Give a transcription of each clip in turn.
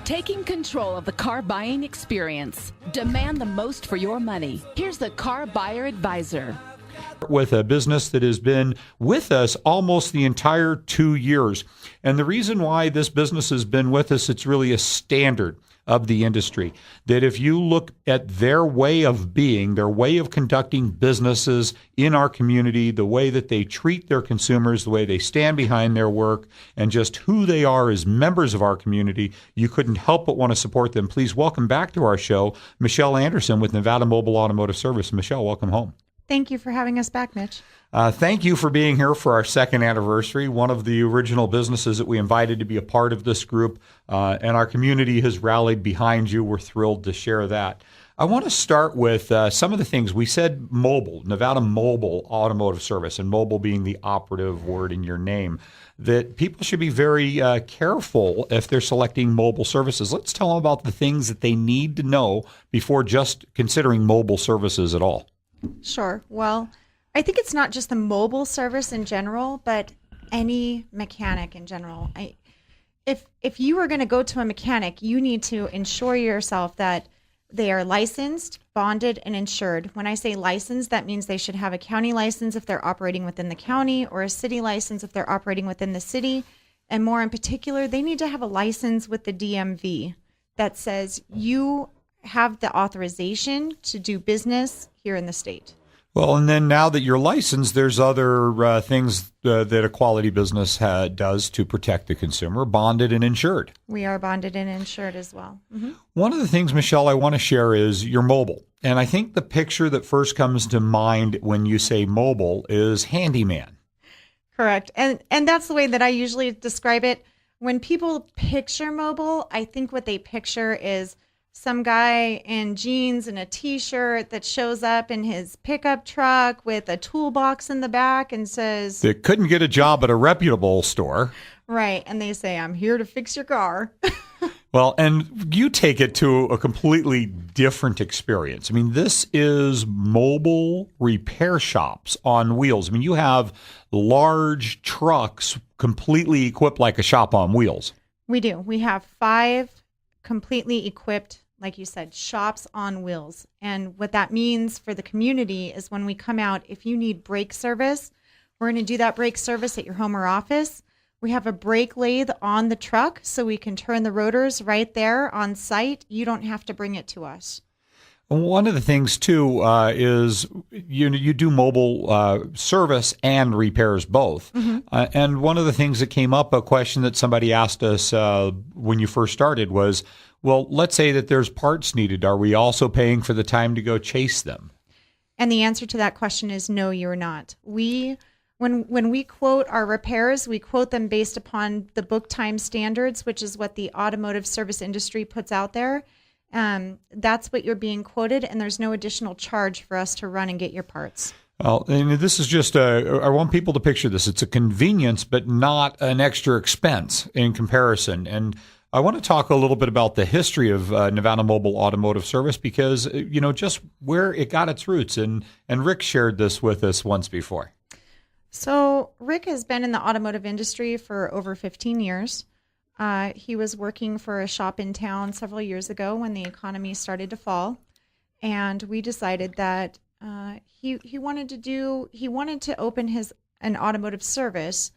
Taking control of the car buying experience. Demand the most for your money. Here's the Car Buyer Advisor. With a business that has been with us almost the entire 2 years. And the reason why this business has been with us, it's really a standard of the industry. That if you look at their way of being, their way of conducting businesses in our community, the way that they treat their consumers, the way they stand behind their work, and just who they are as members of our community, you couldn't help but want to support them. Please welcome back to our show, Michelle Anderson with Nevada Mobile Automotive Service. Michelle, welcome home. Thank you for having us back, Mitch. Thank you for being here for our second anniversary, one of the original businesses that we invited to be a part of this group, and our community has rallied behind you. We're thrilled to share that. I want to start with some of the things. We said mobile, Nevada Mobile Automotive Service, and mobile being the operative word in your name, that people should be very careful if they're selecting mobile services. Let's tell them about the things that they need to know before just considering mobile services at all. Sure. Well, I think it's not just the mobile service in general, but any mechanic in general. If you are going to go to a mechanic, you need to ensure yourself that they are licensed, bonded, and insured. When I say licensed, that means they should have a county license if they're operating within the county, or a city license if they're operating within the city. And more in particular, they need to have a license with the DMV that says you have the authorization to do business here in the state. Well, and then now that you're licensed, there's other things that a quality business does to protect the consumer, bonded and insured. We are bonded and insured as well. Mm-hmm. One of the things, Michelle, I want to share is you're mobile. And I think the picture that first comes to mind when you say mobile is handyman. Correct. And that's the way that I usually describe it. When people picture mobile, I think what they picture is some guy in jeans and a T-shirt that shows up in his pickup truck with a toolbox in the back and says... They couldn't get a job at a reputable store. Right. And they say, I'm here to fix your car. Well, and you take it to a completely different experience. I mean, this is mobile repair shops on wheels. I mean, you have large trucks completely equipped like a shop on wheels. We do. We have 5 completely equipped, like you said, shops on wheels. And what that means for the community is when we come out, if you need brake service, we're going to do that brake service at your home or office. We have a brake lathe on the truck so we can turn the rotors right there on site. You don't have to bring it to us. One of the things, too, is you do mobile service and repairs both. Mm-hmm. And one of the things that came up, a question that somebody asked us when you first started was, well, let's say that there's parts needed. Are we also paying for the time to go chase them? And the answer to that question is no, you're not. When we quote our repairs, we quote them based upon the book time standards, which is what the automotive service industry puts out there. That's what you're being quoted, and there's no additional charge for us to run and get your parts. Well, and this is just I want people to picture this. It's a convenience, but not an extra expense in comparison. And I want to talk a little bit about the history of Nevada Mobile Automotive Service because, just where it got its roots. And Rick shared this with us once before. So Rick has been in the automotive industry for over 15 years. He was working for a shop in town several years ago when the economy started to fall, and we decided that he wanted to open an automotive service,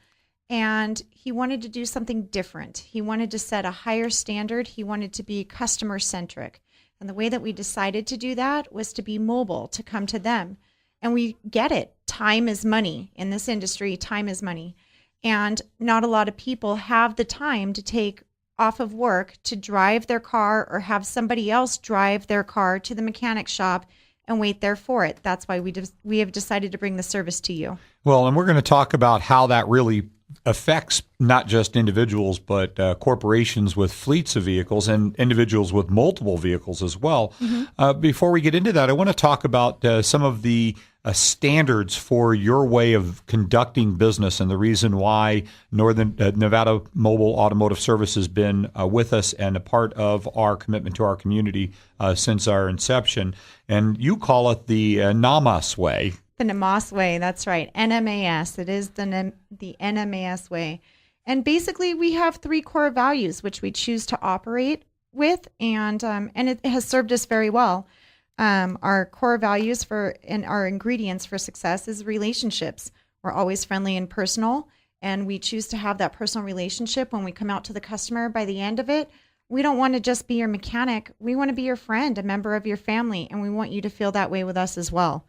and he wanted to do something different. He wanted to set a higher standard. He wanted to be customer centric, and the way that we decided to do that was to be mobile, to come to them. And we get it. Time is money in this industry. Time is money. And not a lot of people have the time to take off of work to drive their car or have somebody else drive their car to the mechanic shop and wait there for it. That's why we have decided to bring the service to you. Well, and we're going to talk about how that really affects not just individuals, but corporations with fleets of vehicles and individuals with multiple vehicles as well. Mm-hmm. Before we get into that, I want to talk about some of the standards for your way of conducting business and the reason why Nevada Mobile Automotive Service has been with us and a part of our commitment to our community since our inception. And you call it the NAMAS way. The NAMAS way, that's right. NMAS. It is the NMAS way. And basically, we have 3 core values which we choose to operate with, and it has served us very well. Our core values and our ingredients for success is relationships. We're always friendly and personal, and we choose to have that personal relationship when we come out to the customer. By the end of it, we don't want to just be your mechanic. We want to be your friend, a member of your family, and we want you to feel that way with us as well.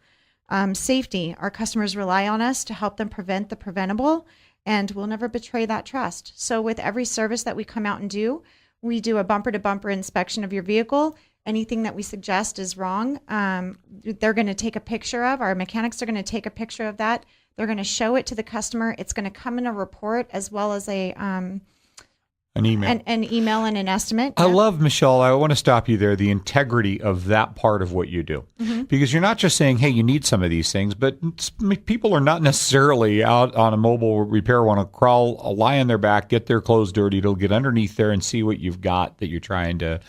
Safety. Our customers rely on us to help them prevent the preventable, and we'll never betray that trust. So with every service that we come out and do, we do a bumper-to-bumper inspection of your vehicle. Anything that we suggest is wrong, they're going to take a picture of. Our mechanics are going to take a picture of that. They're going to show it to the customer. It's going to come in a report as well as an email. An email and an estimate. I love, Michelle, I want to stop you there, the integrity of that part of what you do. Mm-hmm. Because you're not just saying, hey, you need some of these things, but people are not necessarily out on a mobile repair, want to crawl, lie on their back, get their clothes dirty. They'll get underneath there and see what you've got that you're trying to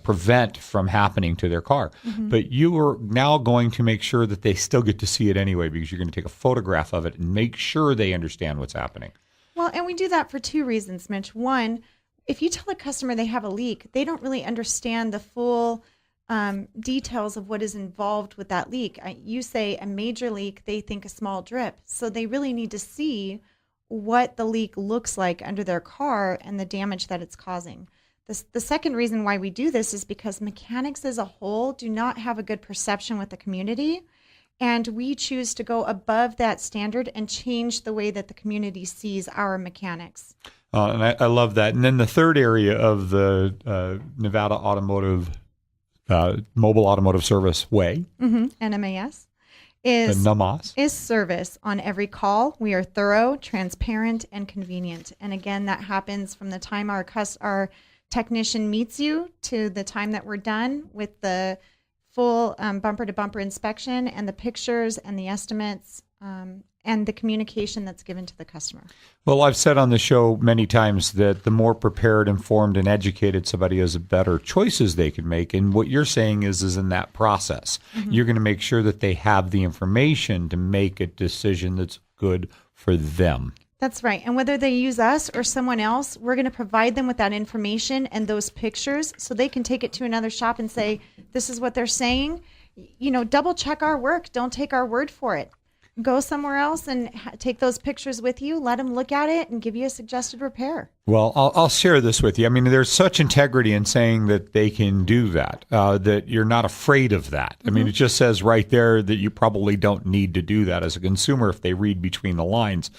prevent from happening to their car. Mm-hmm. But you are now going to make sure that they still get to see it anyway, because you're going to take a photograph of it and make sure they understand what's happening. Well, and we do that for two reasons, Mitch. One, if you tell a customer they have a leak, they don't really understand the full details of what is involved with that leak. You say a major leak, they think a small drip. So they really need to see what the leak looks like under their car and the damage that it's causing. The second reason why we do this is because mechanics as a whole do not have a good perception with the community. And we choose to go above that standard and change the way that the community sees our mechanics. And I love that. And then the third area of the Nevada Mobile Automotive Service way, NMAS, is service. On every call, we are thorough, transparent, and convenient. And again, that happens from the time our technician meets you to the time that we're done with the full bumper-to-bumper inspection and the pictures and the estimates and the communication that's given to the customer. Well, I've said on the show many times that the more prepared, informed, and educated somebody is, the better choices they can make. And what you're saying is in that process, you're going to make sure that they have the information to make a decision that's good for them. That's right. And whether they use us or someone else, we're going to provide them with that information and those pictures so they can take it to another shop and say, this is what they're saying. Double check our work. Don't take our word for it. Go somewhere else and take those pictures with you. Let them look at it and give you a suggested repair. Well, I'll share this with you. I mean, there's such integrity in saying that they can do that, that you're not afraid of that. I mean, it just says right there that you probably don't need to do that as a consumer if they read between the lines.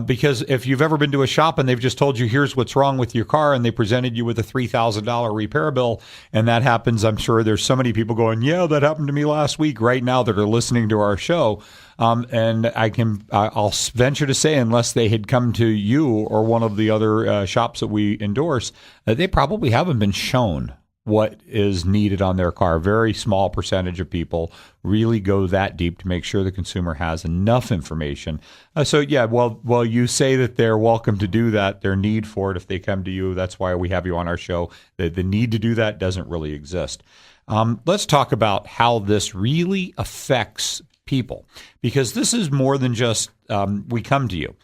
Because if you've ever been to a shop and they've just told you, here's what's wrong with your car, and they presented you with a $3,000 repair bill, and that happens, I'm sure there's so many people going, yeah, that happened to me last week right now that are listening to our show. And I'll venture to say, unless they had come to you or one of the other shops that we endorse, they probably haven't been shown what is needed on their car. A very small percentage of people really go that deep to make sure the consumer has enough information. While you say that they're welcome to do that, their need for it, if they come to you, that's why we have you on our show. The need to do that doesn't really exist. Let's talk about how this really affects people, because this is more than just we come to you.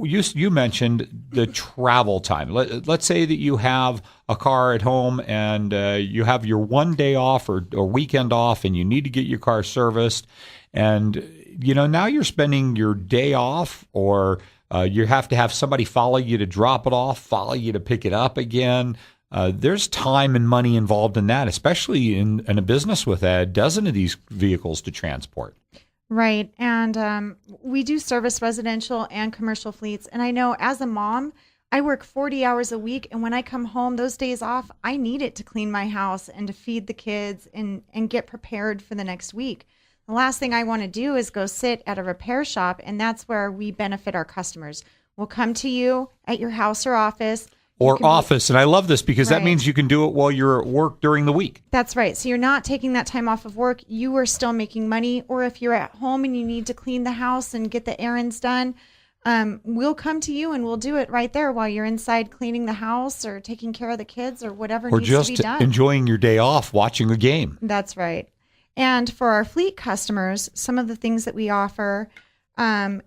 You mentioned the travel time. Let's say that you have a car at home and you have your one day off or weekend off, and you need to get your car serviced, and now you're spending your day off, or you have to have somebody follow you to drop it off, follow you to pick it up again. There's time and money involved in that, especially in a business with a dozen of these vehicles to transport. Right. And we do service residential and commercial fleets. And I know as a mom, I work 40 hours a week. And when I come home, those days off, I need it to clean my house and to feed the kids and get prepared for the next week. The last thing I want to do is go sit at a repair shop. And that's where we benefit our customers. We'll come to you at your house or office. And I love this because that means you can do it while you're at work during the week. That's right. So you're not taking that time off of work. You are still making money. Or if you're at home and you need to clean the house and get the errands done, we'll come to you and we'll do it right there while you're inside cleaning the house or taking care of the kids or whatever needs to be done. Or just enjoying your day off watching a game. That's right. And for our fleet customers, some of the things that we offer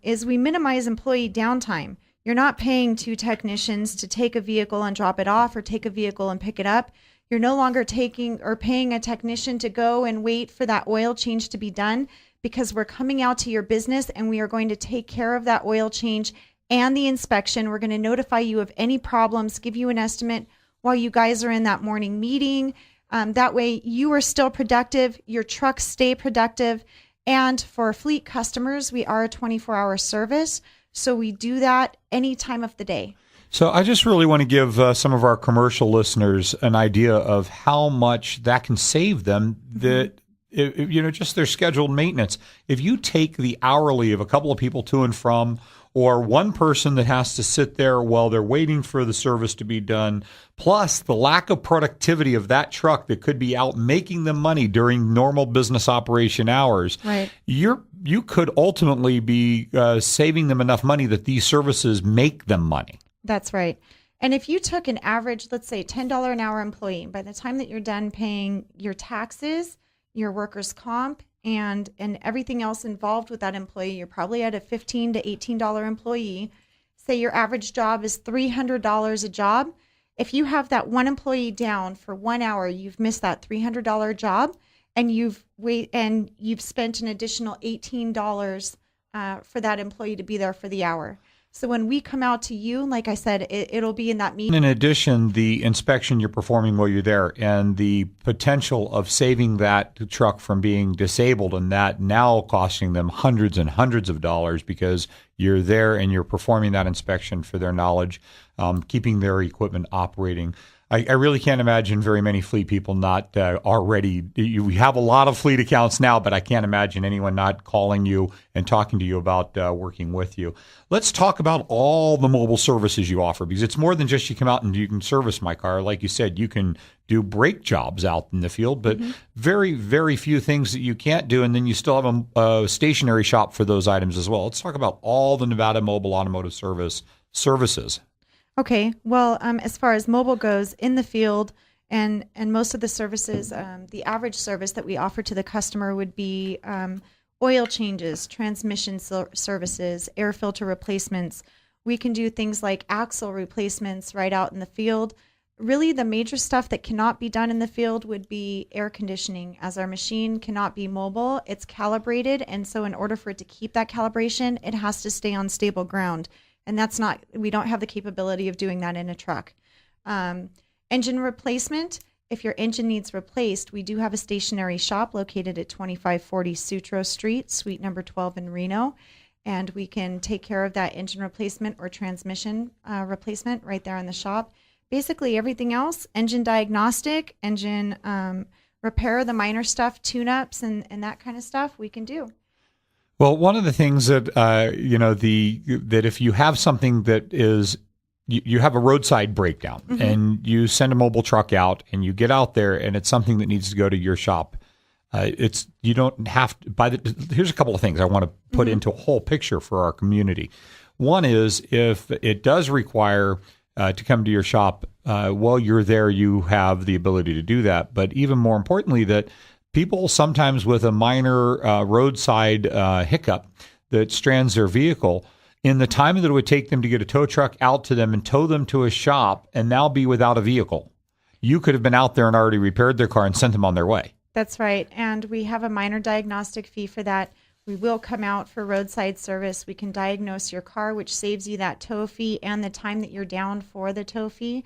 is we minimize employee downtime. You're not paying 2 technicians to take a vehicle and drop it off or take a vehicle and pick it up. You're no longer taking or paying a technician to go and wait for that oil change to be done, because we're coming out to your business and we are going to take care of that oil change and the inspection. We're going to notify you of any problems, give you an estimate while you guys are in that morning meeting. That way you are still productive, your trucks stay productive. And for fleet customers, we are a 24-hour service. So we do that any time of the day. So I just really want to give some of our commercial listeners an idea of how much that can save them, that just their scheduled maintenance. If you take the hourly of a couple of people to and from, or one person that has to sit there while they're waiting for the service to be done, plus the lack of productivity of that truck that could be out making them money during normal business operation hours, right, you could ultimately be saving them enough money that these services make them money. That's right. And if you took an average, let's say $10 an hour employee, by the time that you're done paying your taxes, your workers' comp, and everything else involved with that employee, you're probably at a $15 to $18 employee. Say your average job is $300 a job. If you have that one employee down for 1 hour, you've missed that $300 job, and you've spent an additional $18 for that employee to be there for the hour. So when we come out to you, like I said, it'll be in that meeting. In addition, the inspection you're performing while you're there and the potential of saving that truck from being disabled, and that now costing them hundreds and hundreds of dollars because you're there and you're performing that inspection for their knowledge, keeping their equipment operating. I really can't imagine very many fleet people not already. We have a lot of fleet accounts now, but I can't imagine anyone not calling you and talking to you about working with you. Let's talk about all the mobile services you offer, because it's more than just you come out and you can service my car. Like you said, you can do brake jobs out in the field, but very, very few things that you can't do. And then you still have a stationary shop for those items as well. Let's talk about all the Nevada Mobile Automotive Service services. Okay, well, as far as mobile goes, in the field and most of the services, the average service that we offer to the customer would be oil changes, transmission services, air filter replacements. We can do things like axle replacements right out in the field. Really, the major stuff that cannot be done in the field would be air conditioning. As our machine cannot be mobile, it's calibrated, and so in order for it to keep that calibration, it has to stay on stable ground. And we don't have the capability of doing that in a truck. Engine replacement, if your engine needs replaced, we do have a stationary shop located at 2540 Sutro Street, suite number 12 in Reno. And we can take care of that engine replacement or transmission replacement right there in the shop. Basically everything else, engine diagnostic, engine repair, the minor stuff, tune-ups and that kind of stuff we can do. Well, one of the things that, that if you have something that is, you have a roadside breakdown and you send a mobile truck out and you get out there and it's something that needs to go to your shop, you don't have to here's a couple of things I want to put into a whole picture for our community. One is, if it does require to come to your shop while you're there, you have the ability to do that. But even more importantly, that people sometimes with a minor roadside hiccup that strands their vehicle, in the time that it would take them to get a tow truck out to them and tow them to a shop and now be without a vehicle, you could have been out there and already repaired their car and sent them on their way. That's right. And we have a minor diagnostic fee for that. We will come out for roadside service. We can diagnose your car, which saves you that tow fee and the time that you're down for the tow fee.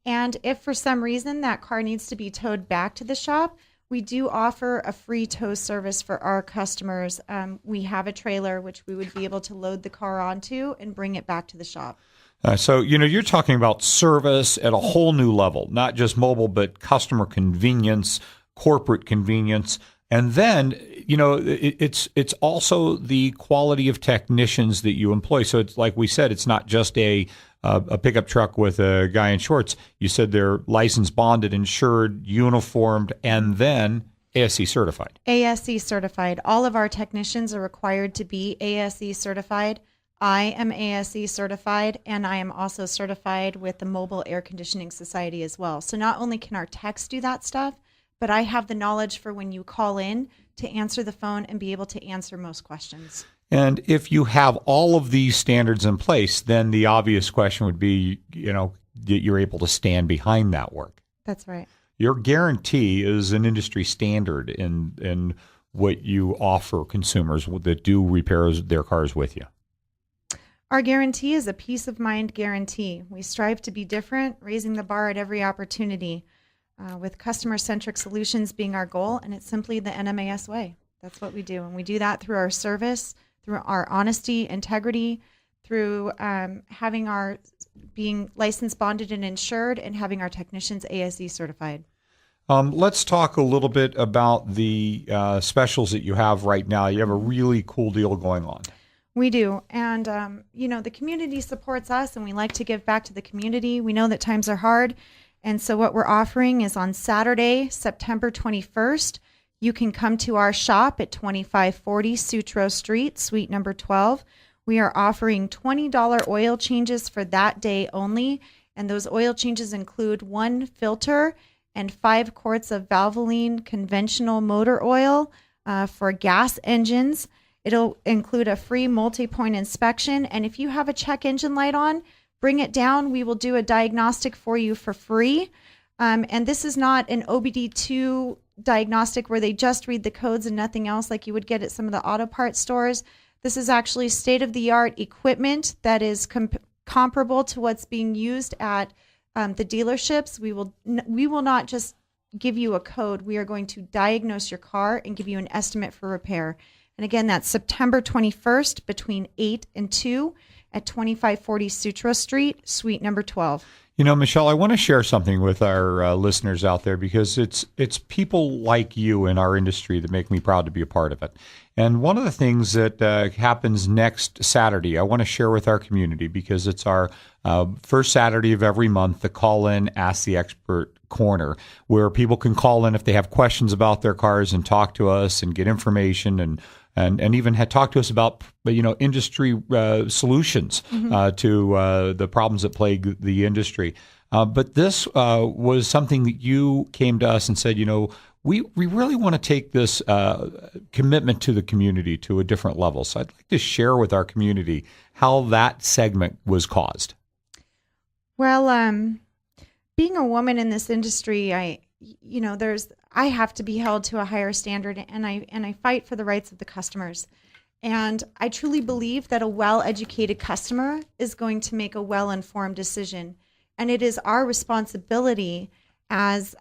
And if for some reason that car needs to be towed back to the shop, we do offer a free tow service for our customers. We have a trailer which we would be able to load the car onto and bring it back to the shop. So, you're talking about service at a whole new level, not just mobile, but customer convenience, corporate convenience. And then, it's also the quality of technicians that you employ. So it's like we said, it's not just a pickup truck with a guy in shorts. You said they're licensed, bonded, insured, uniformed, and then ASE certified. ASE certified. All of our technicians are required to be ASE certified. I am ASE certified, and I am also certified with the Mobile Air Conditioning Society as well. So not only can our techs do that stuff, but I have the knowledge for when you call in to answer the phone and be able to answer most questions. And if you have all of these standards in place, then the obvious question would be, that you're able to stand behind that work. That's right. your guarantee is an industry standard in what you offer consumers that do repair their cars with you. Our guarantee is a peace of mind guarantee. We strive to be different, raising the bar at every opportunity, with customer-centric solutions being our goal, and it's simply the NMAS way. That's what we do, and we do that through our service, through our honesty, integrity, through having our being licensed, bonded, and insured, and having our technicians ASE certified. Let's talk a little bit about the specials that you have right now. You have a really cool deal going on. We do. And, the community supports us, and we like to give back to the community. We know that times are hard. And so what we're offering is on Saturday, September 21st, you can come to our shop at 2540 Sutro Street, suite number 12. We are offering $20 oil changes for that day only. And those oil changes include 1 filter and 5 quarts of Valvoline conventional motor oil for gas engines. It'll include a free multi-point inspection. And if you have a check engine light on, bring it down. We will do a diagnostic for you for free. And this is not an OBD2 diagnostic where they just read the codes and nothing else like you would get at some of the auto parts stores. This is actually state-of-the-art equipment that is comparable to what's being used at the dealerships. We will not just give you a code. We are going to diagnose your car and give you an estimate for repair. And again, that's September 21st between 8 and 2 at 2540 Sutro Street, suite number 12. Michelle, I want to share something with our listeners out there because it's people like you in our industry that make me proud to be a part of it. And one of the things that happens next Saturday, I want to share with our community because it's our first Saturday of every month, the Call In, Ask the Expert Corner, where people can call in if they have questions about their cars and talk to us and get information and even had talked to us about industry solutions to the problems that plague the industry. But this was something that you came to us and said, we really want to take this commitment to the community to a different level. So I'd like to share with our community how that segment was caused. Well, being a woman in this industry, I have to be held to a higher standard, and I fight for the rights of the customers. And I truly believe that a well-educated customer is going to make a well-informed decision. And it is our responsibility as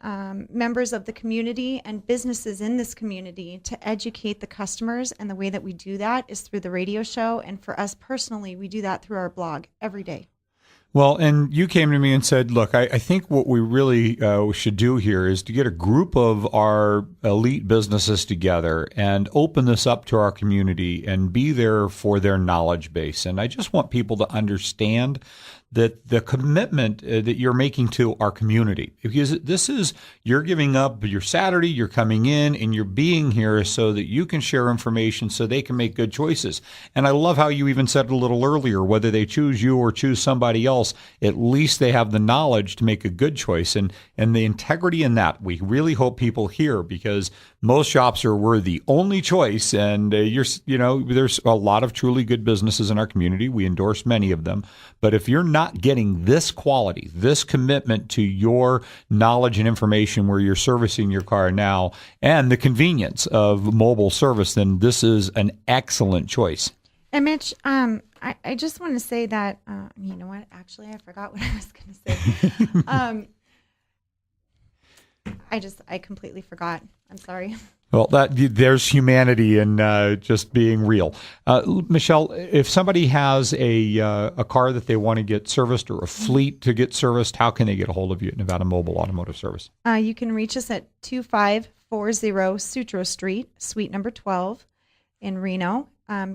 members of the community and businesses in this community to educate the customers. And the way that we do that is through the radio show. And for us personally, we do that through our blog every day. Well, and you came to me and said, look, I think what we really should do here is to get a group of our elite businesses together and open this up to our community and be there for their knowledge base. And I just want people to understand that the commitment that you're making to our community, because this is, you're giving up your Saturday, you're coming in and you're being here so that you can share information so they can make good choices. And I love how you even said a little earlier, whether they choose you or choose somebody else, at least they have the knowledge to make a good choice. And the integrity in that, we really hope people hear, because most shops we're the only choice. And there's a lot of truly good businesses in our community. We endorse many of them. But if you're not getting this quality, this commitment to your knowledge and information where you're servicing your car now and the convenience of mobile service, then this is an excellent choice. And Mitch, I just want to say that, you know what? Actually, I forgot what I was going to say. I completely forgot. I'm sorry. Well, there's humanity in just being real. Michelle, if somebody has a car that they want to get serviced or a fleet to get serviced, how can they get a hold of you at Nevada Mobile Automotive Service? You can reach us at 2540 Sutro Street, suite number 12 in Reno.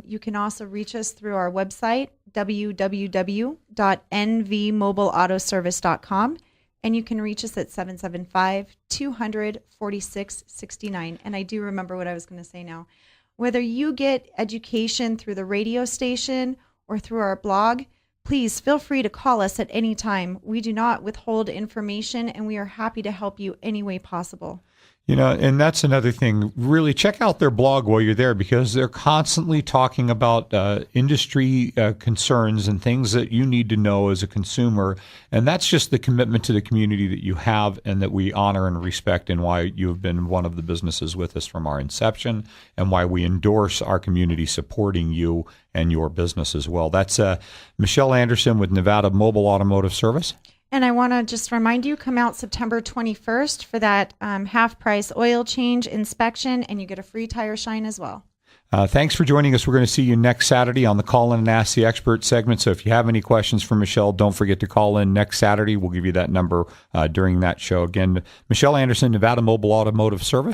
You can also reach us through our website, www.nvmobileautoservice.com. And you can reach us at 775-200-4669. And I do remember what I was going to say now. Whether you get education through the radio station or through our blog, please feel free to call us at any time. We do not withhold information, and we are happy to help you any way possible. And that's another thing. Really check out their blog while you're there, because they're constantly talking about industry concerns and things that you need to know as a consumer. And that's just the commitment to the community that you have and that we honor and respect, and why you have been one of the businesses with us from our inception, and why we endorse our community supporting you and your business as well. That's Michelle Anderson with Nevada Mobile Automotive Service. And I want to just remind you, come out September 21st for that half-price oil change inspection, and you get a free tire shine as well. Thanks for joining us. We're going to see you next Saturday on the Call In and Ask the Expert segment. So if you have any questions for Michelle, don't forget to call in next Saturday. We'll give you that number during that show. Again, Michelle Anderson, Nevada Mobile Automotive Service.